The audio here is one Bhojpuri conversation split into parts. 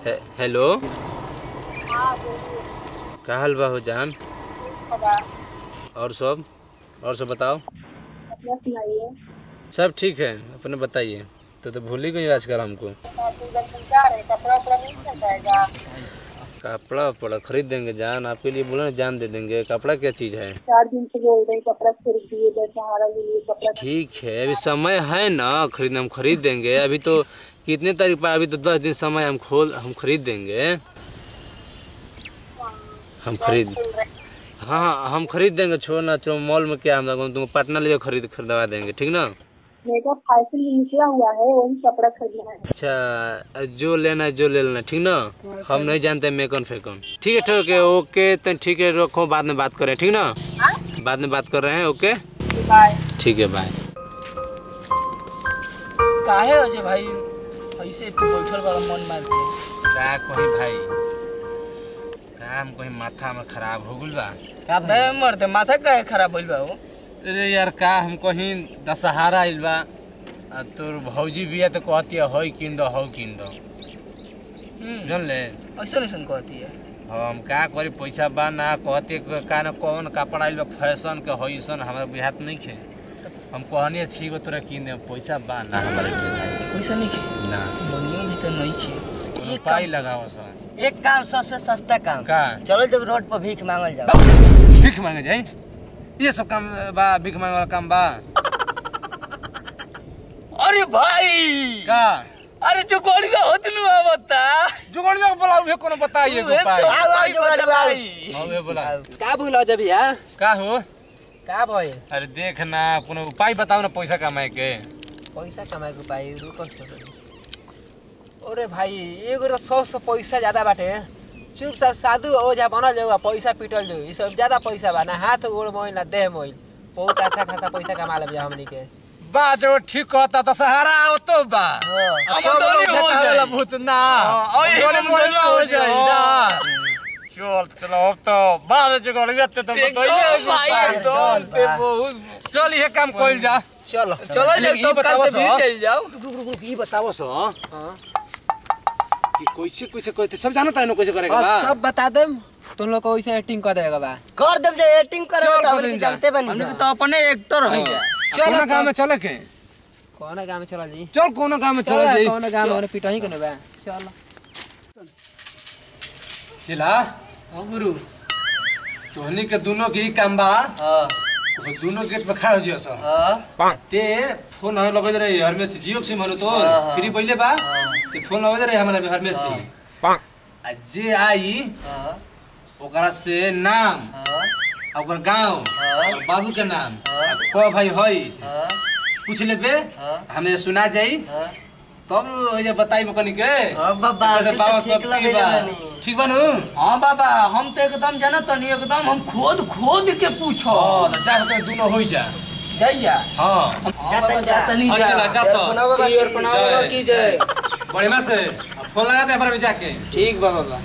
हेलो। क्या हाल बा हो जान? और सब बताओ। सब ठीक है, अपने बताइए। तो भूल ही गई आजकल हमको। कपड़ा वपड़ा खरीद देंगे जान, आपके लिए बोला ना, जान दे देंगे। कपड़ा क्या चीज़ है? 4 दिन से बोल रहे कपड़ा खरीद दिए, दशहरा के लिए कपड़ा। ठीक है, अभी समय है ना, हम खरीद देंगे। अभी तो कितने तारीख पर? अभी तो 10 दिन समय, हम खरीद देंगे। हम खरीद हाँ हम खरीद देंगे। छोड़ ना, चलो मॉल में क्या, हम तुमको पटना ले जाओ, खरीदवा देंगे, ठीक ना? मेरा फैशन निकला हुआ है, वही कपड़ा खरीदना है। अच्छा, जो लेना है जो ले लेना, ठीक ना? हम नहीं जानते मेकन फेकन। ठीक है, ठीक है, ओके। तो ठीक है, रखो, बाद में बात करें, ठीक ना? बाद में बात कर रहे हैं, ओके बाय। ठीक है, बाय। काहे हो जे भाई ऐसे बैठल बा मन मार के? क्या कहीं भाई, काम कहीं माथा में खराब हो गइल बा। का बे मरते माथा काहे खराब होइल बा हो? अरे यार, का हम कहीं दशहरा आइल बा, तोर भौजी बिया तो कहती है हई किन दो, हौ किन दो, जान ले। ऐसा कहती है। हम का करी, पैसा बा ना। कहते का ना कौन कपड़ा आइल बा फैशन के हईसन, हमारे बुझात नहीं खे। हम कहनी ठीक बा, तोरा किन दे, पैसा बा ना हमारे पैसा नहीं खे ना, मनियो भी तो नहीं खे। पाई लगाओ सन। एक काम सबसे सस्ता काम का? चलो जब रोड पर भीख मांगल जाओ। भीख मांगे जाए? ये सब काम बा? भीख मांगे वाला काम बा? अरे भाई का? अरे जुगोड़िया होत नु आवता। जुगोड़िया को बुलाओ, ये कोनो बताइए को पाई। आओ जुगोड़िया हां वे बुला। का भूला जब यार? का हो? का भइल? अरे देख ना, कोनो उपाय बताओ ना पैसा कमाए के। पैसा कमाए के पाई रुको तो। अरे भाई एगो तो 100 पैसा ज्यादा बाटे। चुपचाप साधु ओझा बनल जाओ, पैसा पिटल जाओ। ई सब ज्यादा पैसा बा ना, हाथ गोड़ मोइल ना देह मोइल। बहुत अच्छा खासा पैसा कमा लेब हमनी के। बा जो ठीक कहता, दशहरा आओ तो बा। सब लोग भेटावेला भूत ना, ओरे मोरे हो जाई ना। चल चलो, अब तो बाहर जुगोड़िया ते तो बताइए ते बहुत। चल ये काम कइल जा। चलो चलो जब कल से भी चल जाओ। रुक, ई बताओ सो। हां कि कैसे कैसे कहते, सब जानता है ना कैसे करेगा बा? सब बता दे, तुम लोग को वैसे एक्टिंग कर देगा बा। कर देब जे एक्टिंग करे तो हमनी जानते बनी। हमनी तो अपने एक्टर है। चलो गांव में चले के। कौन गांव में चला जी? चल कोनो गांव में चल जाई। कौन गांव में पिटाई कने बा? चल चिला। हां गुरु, तोहनी के दोनों के ही काम बा। हां वो दोनों गेट पे खड़ा हो जियो स। हां ते फोन हमें लगे रही हर में से, जियो सिम हनु तो फ्री पहले बा। ते फोन लगे रही हमरा हर में से। आ जे आई हां ओकरा से नाम, ओकर गांव, और बाबू के नाम, को भाई हई पूछ लेबे, हमें सुना जाई। तब ये बताई बकनी के। बाबा बाबा सब ठीक लगे जानी। ठीक बनू। हां बाबा, हम तो एकदम जानत नहीं, एकदम हम खोद के पूछो। हां जा तो दोनों होई जा। जइया हां जाता नहीं अच्छा लगा सो। और बनावा की जय। बढ़िया से फोन लगा दे पर जाके। ठीक बा बाबा।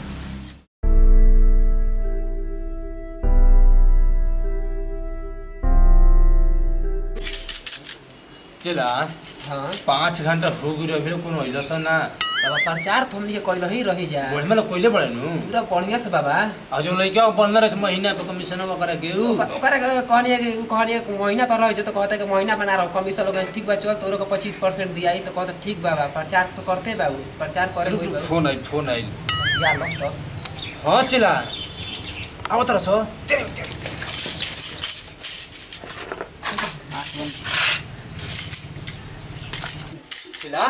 चला। हां 5 घंटा हो गई रे, कोनो इलस ना। बाबा प्रचार तो हमनी के कइल ही रही जा। बढ़िया में कोइले पड़े नु पूरा बढ़िया से बाबा। आ जो लइका 15 महीना पे कमीशन वगैरह के ओकरा कहनी है कि महीना पर रह जो, तो कहता है कि महीना बना रहो कमीशन लोग। ठीक बा, चल तोरो को 25% दियाई। तो कहता ठीक बाबा, प्रचार तो करते बाबू, प्रचार करे होई बाबू। फोन आई या लो तो। हां चिला आओ तरह सो। चिला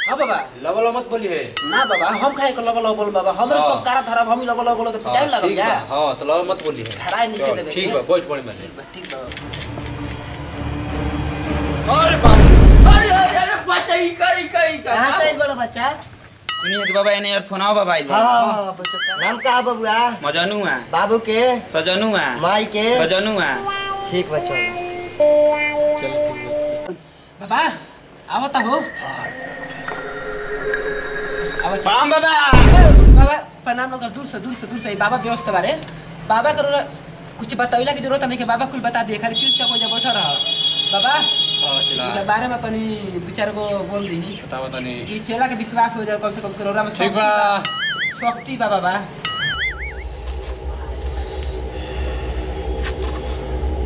हां बाबा। लबल मत बोली है ना बाबा, हम काहे को लगल बोल बाबा? हमरे सब कारा धरब, हम ही लगल बोल तो पिटाई लगल जा। हां तो लबल मत बोली है। धराई नीचे देबे। ठीक बा, बोल पड़ी में। ठीक बा। अरे बाप, अरे बच्चा ई कई कहां से बड़ा बच्चा? सुनिए कि बाबा इन्हें फोन आओ बाबा हां बच्चा नाम का बबुआ? मजनू है, बाबू के, सजनू है, माई के, बजनू है। ठीक बच्चा। बाबा आवता हो। आवत प्रणाम बाबा। बाबा प्रणाम। कर दूर से बाबा व्यस्त बारे। बाबा करो कुछ बताइला की जरूरत नहीं के, बाबा कुल बता दिए, खाली चुपचाप हो जा बैठा रह बाबा। हां चिला इनके बारे में तनी विचार को बोल दी बताओ तनी। कि चेला के विश्वास हो जाए कम से कम करोड़ा में। ठीक बा शक्ति बाबा बा।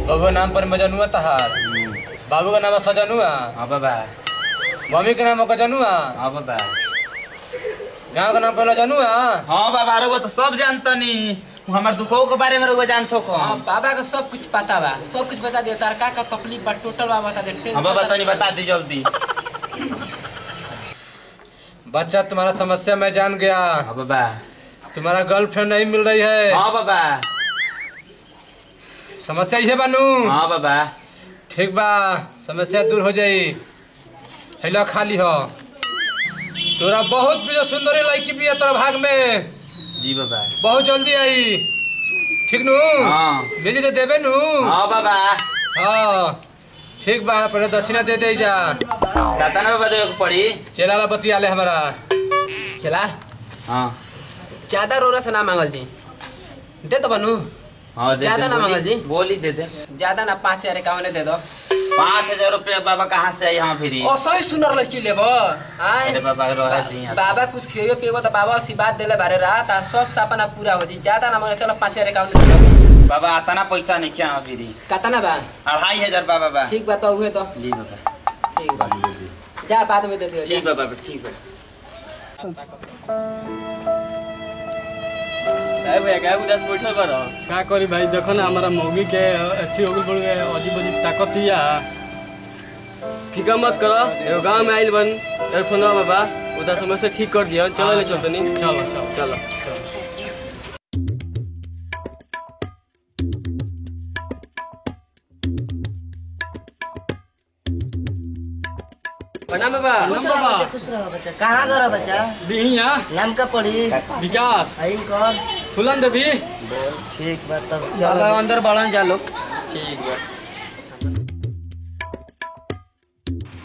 बाबू नाम पर मजनुआ तहार। बाबू का नाम सजनुआ। हाँ बाबा। मम्मी का नाम कजनुआ। हाँ बाबा। गाँव का नाम पहला जनुआ। हाँ बाबा रोगो तो सब जानता नहीं हमारे दुखों के बारे में रोगो जानतो को। हाँ बाबा का सब कुछ पता बा, सब कुछ बता दे। तार का तकलीफ बा टोटल बा बता दे। हाँ बाबा तनी बता दी जल्दी। बच्चा तुम्हारा समस्या मैं जान गया। हाँ बाबा। तुम्हारा गर्लफ्रेंड नहीं मिल रही है। हाँ बाबा। समस्या ये बानू। हाँ बाबा। ठीक बा, समस्या दूर हो जाई। हेलो खाली हो तोरा बहुत भी सुंदरी लड़की भी है तोरा भाग में। जी बाबा। बहुत जल्दी आई। ठीक नू। हाँ। मिली तो देवे नू। हाँ बाबा। हाँ ठीक बा, पहले दक्षिणा दे दे जा। दाता बाबा देवे को पड़ी। चला ला बतिया ले हमारा। चला हाँ। ज्यादा रोरा से ना मांगल जी, दे तो बनू। हाँ ज्यादा ना मांगल जी। बोली दे दे। ज्यादा ना 5,051 दे दो। 5,000 रुपया बाबा कहाँ से आई यहाँ फिर? ओ सही सुनर लड़की लेबो। अरे बाबा रह दी। बाबा कुछ खियो पियो तो बाबा आशीर्वाद देले बारे रात और सब सपना पूरा हो जी। ज्यादा ना मांगे, चलो 5,051 दे दो। बाबा इतना पैसा नहीं क्या फिर? कतना बा? 2,500 बाबा। ठीक बा तो हुए तो। जी बाबा। ठीक बा, जा बाद में दे दियो। ठीक बाबा ठीक है। का करी भाई, देखो ना हमारा मौगी के अथी हो गई बड़ी अजीब अजीब ताकत हिया। फिकर मत करो, एगो गाँव में आइल बन एयरफोनवा बाबा उधर समस्या ठीक कर दिया। चलो ले चलते नहीं। चलो चलो चलो प्रणाम बाबा। खुश रहो बच्चा, खुश रहो बच्चा। कहाँ गयो बच्चा? बिहिया नाम का पड़ी? विकास आई कौन? फुलन देवी। ठीक बा तब बाबा चलो। अंदर बढ़न जा लो। ठीक बा।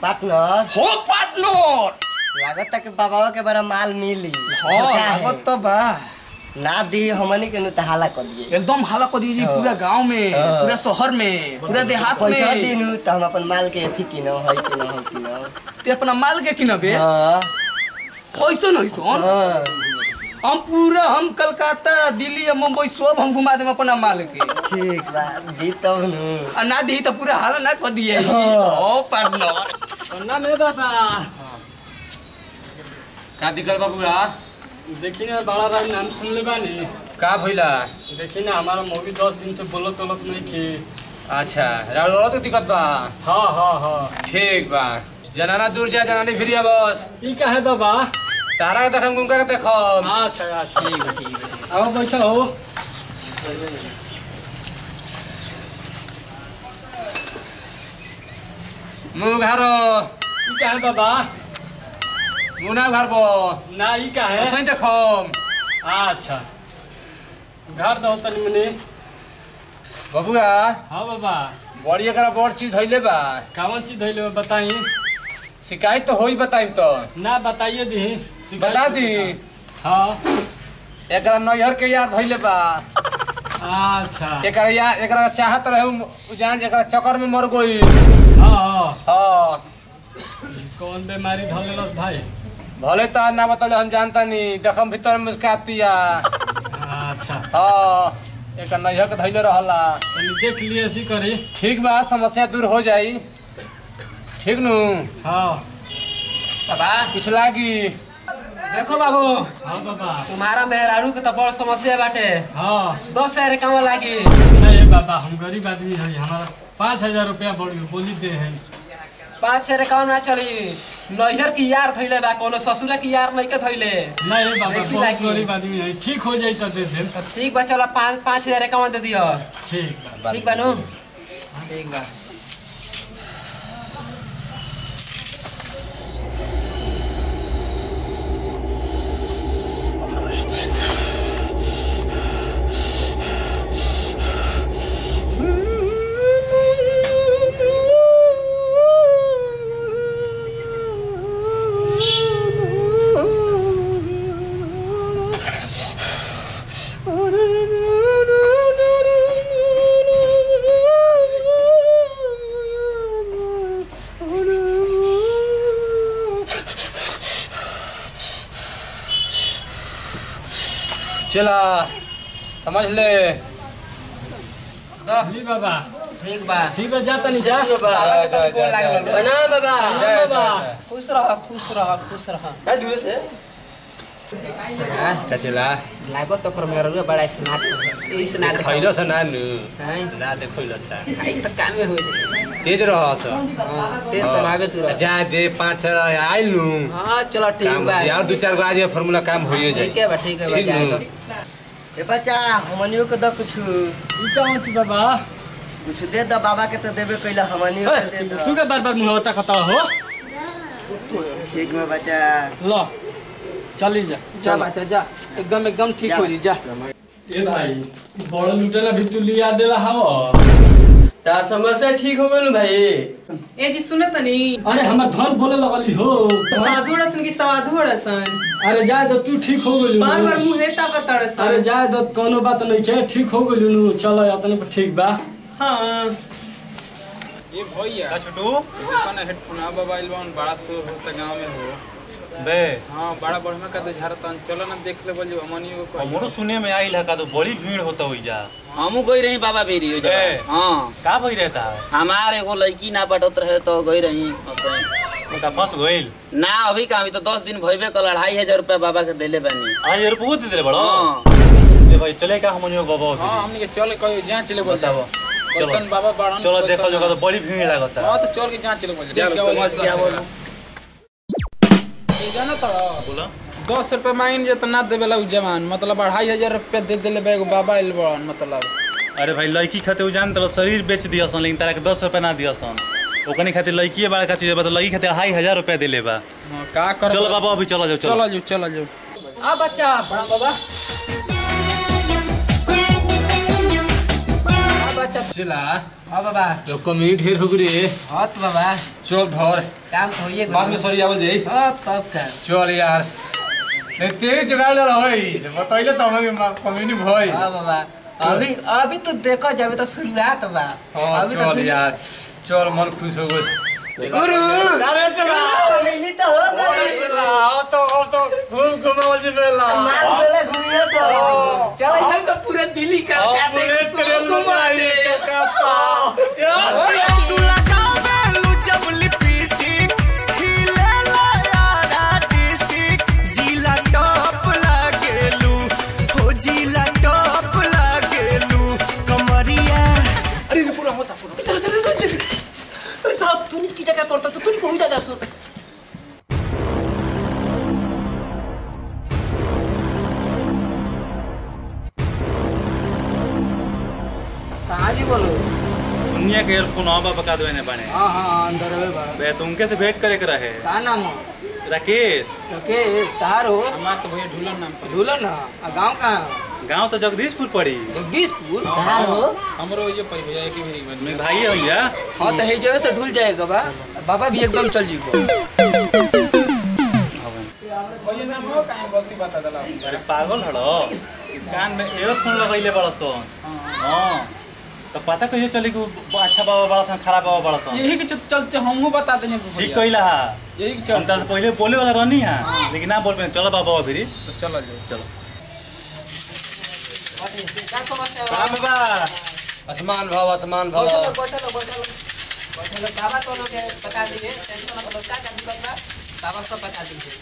पार्टनर हो पार्टनर। लागत कि बाबा के बड़ा माल मिली। हां क्या है? लागत तो बा। ना दी हमनी के नु हाला कर दिए। एकदम हाला कर दीजिए पूरा गांव में, पूरा शहर में, पूरा देहात में। पैसा दिनु त हम अपन माल के अथी किनो है किनो है किनो। ते अपना माल के किनबे? हां कैसे नहीं सोन? हां हम पूरा हम कलकत्ता दिल्ली मुंबई सब हम घुमा देम अपना माल के। ठीक बा दी तब नु। और ना दी तो पूरा हाला ना कर दिए। ओ पार्टनर प्रणाम है बाबा। का दिक्कत बाबूआ? देखी ना बड़ा भाई नाम सुन ले बानी। का भइला? देखी ना हमारा मौगी 10 दिन से बोलत तलत नहीं की। अच्छा राउर तो दिक्कत बा। हाँ हाँ हाँ। ठीक बा, जनाना दूर जा जनानी फिर बस। ई का है बाबा? तारा के देखम गुंका के देखम। अच्छा अच्छा ठीक है ठीक है। आओ बैठो हो। मुंह घारो। ई का है बाबा? मुना घरबो। ना ई का है? सही देखम। अच्छा घर जाओ तनी मनी। बाबूआ हाँ बाबा। बड़ी एकरा बड़ चीज धइले बा। कौन चीज धइले बा बताई? शिकायत तो होई बताइम तो। ना बताइए दी। शिकायत बता दी। हाँ। एकरा नैहर के यार धइले बा। अच्छा। एकरा चाहत रहे जान एकरा चक्कर में मर गई। हाँ हाँ। हाँ कौन बीमारी धलेलस भाई? भले तो ना बतले हम जानता नहीं, जखम भीतर में मुस्कातिया। अच्छा हाँ एक नैहर के धइले रहला। तनी देख लिए ऐसी करी। ठीक बा, समस्या दूर हो जाई। ठीक नु? हाँ बाबा कुछ लागी? देखो बाबू, हाँ बाबा। तुम्हारा मेहरारू के तो बड़ समस्या बाटे। हाँ 10,000 कम लागी। नहीं बाबा, हम गरीब आदमी है, हमारा 5,000 रुपया बड़ी बोली दे है। 5,000 कम ना चली। नैहर की यार धइले बा, कोनो ससुरा की यार नहीं के धइले। नहीं बाबा, ऐसी बहुत लागी। गरीब आदमी है, ठीक हो जाई तो दे दे। तो ठीक बा, चलो 5,000 कम दे दियो। ठीक बा। ठीक बा नु? ठीक बा। चला समझ ले जी बाबा ठीक बा ठीक बा जाता नहीं जा बाबा के तनी गोल लागल बा। प्रणाम बाबा बाबा खुश रह खुश रह खुश रह का जुड़े से चला लागो तो कर मेरो बड़ा स्मार्ट ई स्मार्ट खैलो छ नानु हैं ना देखैलो छ खाई त कामे हो जाए तेज रहस ते त राबे तू रह जा दे 5 आइल नु हां चलो ठीक काम बा यार 2-4 गो आज फार्मूला काम होइए जाए ठीक है बा जाए तो ए बच्चा हमनियो के द कुछ ई कौन छी बाबा कुछ दे द बाबा के तो देबे कइला हमनियो के दे द तू के बार बार मुहवता खता हो ठीक बा बच्चा लो चली जा जा बच्चा जा एकदम ठीक हो जी जा ए भाई बड़ लुटेला भी तू लिया देला हव तार समस्या ठीक हो गेल भाई ए जी सुने तनी अरे हमर धन बोले लगली हो साधु रसन की साधु रसन अरे जाए तो तू ठीक हो गेलू बार बार मुंह हेता का अरे तड़सन जाए तो कोनो बात नहीं के ठीक हो गेलू चलो अपने पर ठीक बा हां ये भैया छोटू दुकान हेडफोन आ मोबाइल वन बड़ा शो होता गांव में हो बे हां बड़ा बढ़िया का तो झारतन चलो ना देख ले बोलियो अमनी को हमरो सुने में आइल है का तो बड़ी भीड़ होता होई जा हमू गई रही बाबा बेरी हो जा ए। हां का भई रहता हमार एगो लड़की ना पटत रहे तो गई रही का फंस गइल ना अभी का अभी तो 10 दिन भइबे कल 2500 रुपया बाबा के देले बानी आज यार बहुत दे बड़ो हां ले भाई चले का हमनियो बाबा हां हमनी के चल कहियो जहां चले बताओ कसन बाबा बाड़न चलो देखो जो तो बड़ी भीड़ लागता हां तो चल के जहां चले बोल समझ क्या बोलूं जाना तो बोला 10 रुपया मांगन जे तो ना देवेला उ जवान मतलब 2500 रुपया दे देले बा एगो बाबा इल बड़न मतलब अरे भाई लड़की खातिर उ जान तो शरीर बेच दियसन लेकिन तारा के 10 रुपया ना दियसन ओकनी खातिर लड़की बड़ा का चीज बा तो लड़की खातिर 2500 रुपया देले बा हां का कर चलो बाबा अभी चलो जाओ चलो जो आ बच्चा बाबा आ बच्चा चला आ बाबा तो कमी ढेर हो गई हाथ बाबा चल धर काम तो होइए बाद में सॉरी आवल जाई हां तब का चल यार नहीं तेज जुगाड़ होई से बताइले तो हमें कमी नहीं भई हां बाबा अभी तो देखो जब तो शुरुआत बा हां चल यार चल मन खुश हो गई गुरु अरे चला मिली तो हो गई चला अब तो घूम घुमावल जी बेला मार देले घुमियो सो चल हम तो पूरा दिल्ली का बुलेट ट्रेन में जाई का यार तू लगावे लू जब लिपस्टिक खिले ला यार डिस्ट्रिक्ट जिला टॉप लागेलू हो जिला टॉप लागेलू कमरिया अरे पूरा होता पूरा चल अरे साहब तू की जगह करता तू को जा जा सो कहां जी बोलो सुनिया के एयरफोन आवा बता दो ने बने हां हां अंदर है बा बे तुमके से भेंट करे के रहे का नाम हो राकेश राकेश तार हो हमार तो भैया ढूलन नाम पर ढूलन आ गांव कहां गांव तो जगदीशपुर पड़ी जगदीशपुर कहां हो हमरो ये पई भैया एक ही मेरी मेरे भाई है भैया हां तो हे जगह से ढूल जाएगा बा बाबा भी एकदम चल जीबो भैया नाम हो काहे गलती बता दला अरे पागल हड़ो कान में एयरफोन लगैले बड़ा सन हां तो पता कैसे चली कि अच्छा बाबा बड़ा सन खराब बाबा बड़ा सन यही के चलते हमहू बता देने ठीक कइला हा यही के हम चलते तो पहले बोले वाला रहनी है लेकिन ना बोल पे चलो बाबा अभी तो चलो जो चलो क्या समस्या है राम बाबा आसमान भाव बैठो बाबा तो लोग बता दीजिए टेंशन मत लो क्या दिक्कत बा बाबा सब बता दीजिए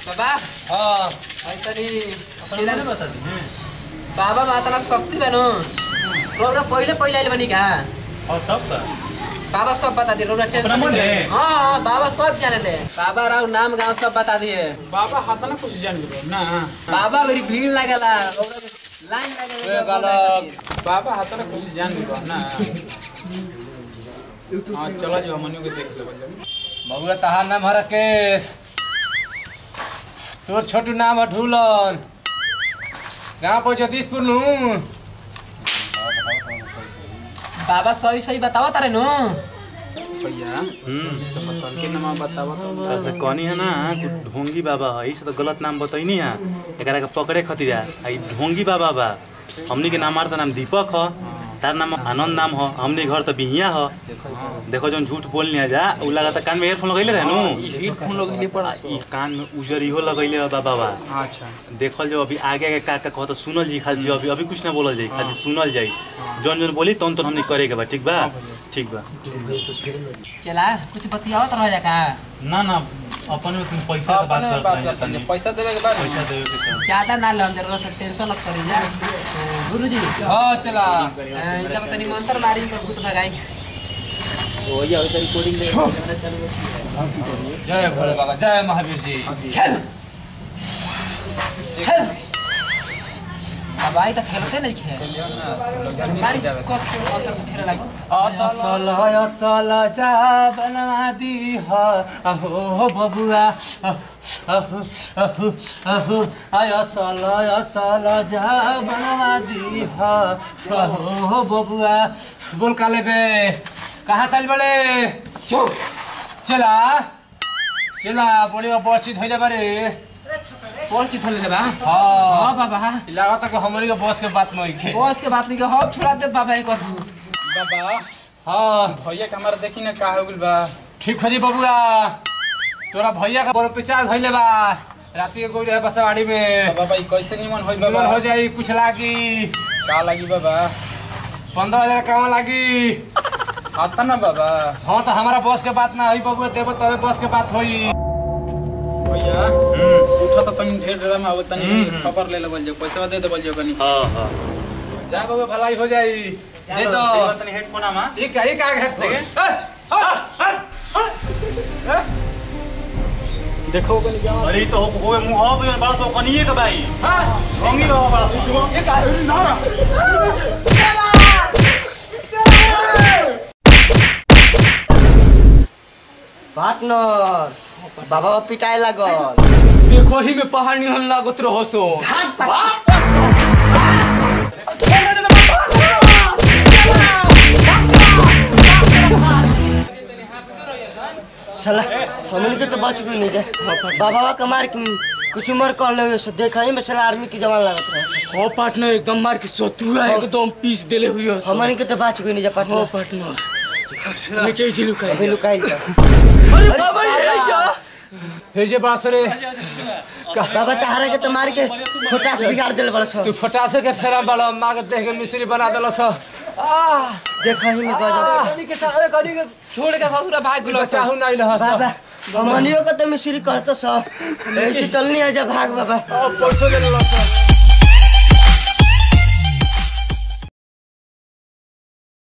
बाबा हां ऐतरी नहीं बता दीजिए बाबा मातना शक्ति बनो रोरा पहिले आइल बनी का और तब का बाबा सब बता दिए रोरा टेंशन ब्राह्मण नहीं है? हां बाबा सब जाने ले बाबा राव नाम गांव सब बता दिए बाबा हाथ ना कुछ जान लो ना बाबा मेरी भीड़ लागला रोरा लाइन लागला बाबा हाथ ना कुछ जान लो ना हां चलो जो हमनियो के देख ले बोल बबुआ तहार नाम है राकेश तोर छोटू नाम है ढूलन गाँव पर जगदीशपुर नू बाबा सही बतावा तारे नु भैया तो बतल के नाम बतावा तो से कहनी है ना कि ढोंगी बाबा है इसे तो गलत नाम बतैनी है एकरा के पकड़े खतिर आई ढोंगी बाबा बा हमनी के नाम मारता नाम दीपक ह तार नाम आनंद नाम हो हमने घर तो बिहिया हो देखो जौन झूठ बोल नहीं जा उ लगा कान में ईयरफोन लगैले रहनु हेडफोन लगैले पड़ा ई कान में उजर इहो लगैले बाबा अच्छा देखल जो अभी आगे आगे का कहत सुनल जी खाली अभी अभी कुछ ना बोलल जाई खाली सुनल जाई जौन जौन बोली तौन तो हमने करे के बा ठीक बा चला कुछ बतियाओ तो रह जा का ना अपन में पैसा के बात करते हैं पैसा देवे के बाद ज्यादा ना लन जरा से टेंशन मत करी जा गुरुजी हां चला इनका पता नहीं मंत्र मारी कर भूत भगाई हो या उधर रिकॉर्डिंग में जय भोले बाबा जय महावीर जी चल अब आई तो खेलते नहीं खेल मारी कस के मंत्र खेले लगी असला जा बनवा दी हा अहो बबुआ अहो आया साला जा बनवा दी हा अहो बबुआ बोल काले बे कहाँ चल बड़े चला बड़ी बसी धोइले बारे परिचित होले बा हां बाबा लागत कि हमरी के बस के बात नहीं है बस के बात नहीं के हम छोड़ा दे बाबा एक कर बाबा हां भैया के हमारा देखी ना का हो गइल बा ठीक हो जी बबुआ तोरा भैया का बड़ पिचार धइले बा राती के गोई रहे बसवाड़ी में बाबा ई कैसे निमन होई बाबा हो जाई कुछ लागी का लागी बाबा 15,000 काम लागी आता ना बाबा हां तो हमारा बस के बात ना होई बबुआ देबो तबे बस के बात होई भैया उठा तो तनी ढेर ड्रामा आवत तनी खबर ले लेवल जो पैसा दे देवल जो कनी हां जा बबुआ भलाई हो जाई दे दो तनी हेडफोन आमा ये का हेडफोन देखो कनी क्या अरे तो होए मुंह हो बड़ा सो कनिए के भाई हां होंगी बाबा बड़ा सो ये का ना पार्टनर बाबा पिटाए लागल देखो ही में पहाड़ निहन लागत रहो सो साला हमनी के तो बच गई नहीं जाए बाबा का मार के कुछ उम्र कर ले सो देखा ही में साला आर्मी की जवान लागत रहे हो पार्टनर एकदम मार के सोतुआ एकदम पीस देले हुई हो हमनी के तो बच गई नहीं जा पार्टनर हो पार्टनर मैं के जी लुकाई अबे लुकाई अरे बाबा हे जे बात रे बाबा तहारा के तो मार के फोटास बिगाड़ देले बड़ा सो तू फोटासे के फेरा बड़ा मां के देख के मिस्त्री बना देला सो देखा ही में गजब कनी के छोड़ के ससुर भाग गेलो चाहू नहीं रहा बाबा हमनियो के तो मिस्त्री करतो सो ऐसे चलनी है जा भाग बाबा पैसा ले लो सो